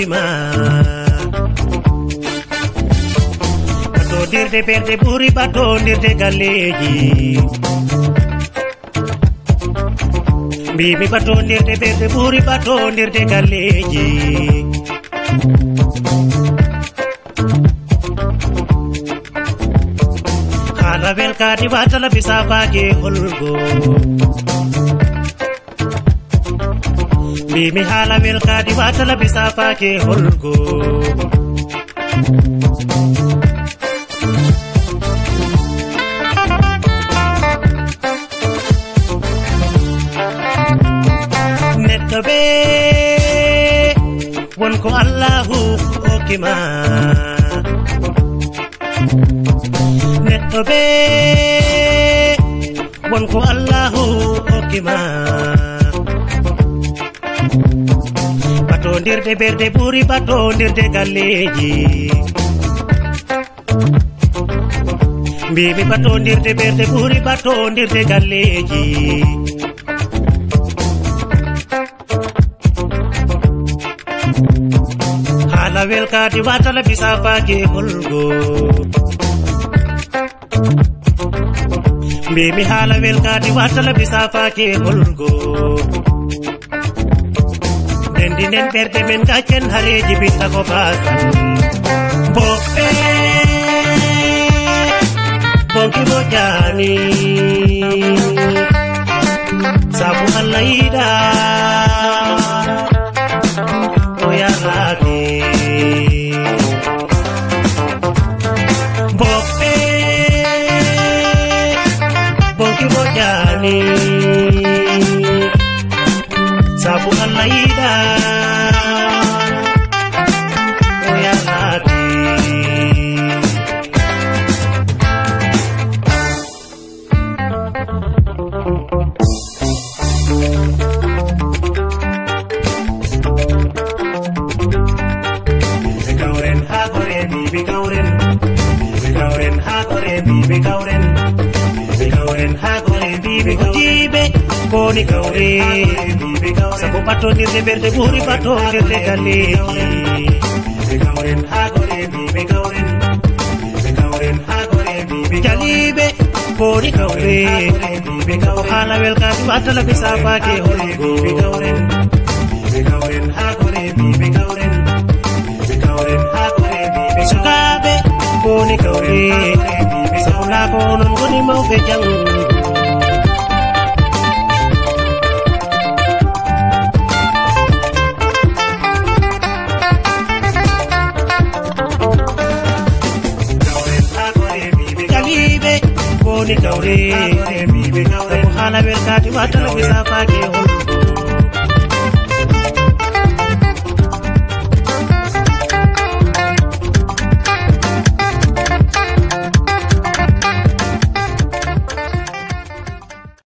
okima batondirde berde ɓuri batondirde galleji mbimi batondirde berde ɓuri batondirde galleji hala welkadi watala bisafake holgo mbimi hala welkadi watala bisafake holgo neɗɗo ɓe wonko Allahu hokkima neɗɗo ɓe wonko Allahu hokkima batondirde berde ɓuri batondirde galleji mbimi batondirde berde ɓuri batondirde galleji hala welkadi watala bisafake holgo mbimi hala welkadi watala bisafake holgo dendinen ɓerde men gaccen hareji bitta ko basan boɓɓe bonki moƴƴani sabu Allah yiɗa o yarake boɓɓe bonki moƴƴani sabu Allah yiɗa o yarake Boni kaure sabu batondirde berde ɓuri batondirde galleji jaliɓe boni kaure hala welkadi watala bisafake holgo sukaɓe boni kaure sabu lako onon goni mawɓe jango boni kaure hala welkadi watala bisafake holgo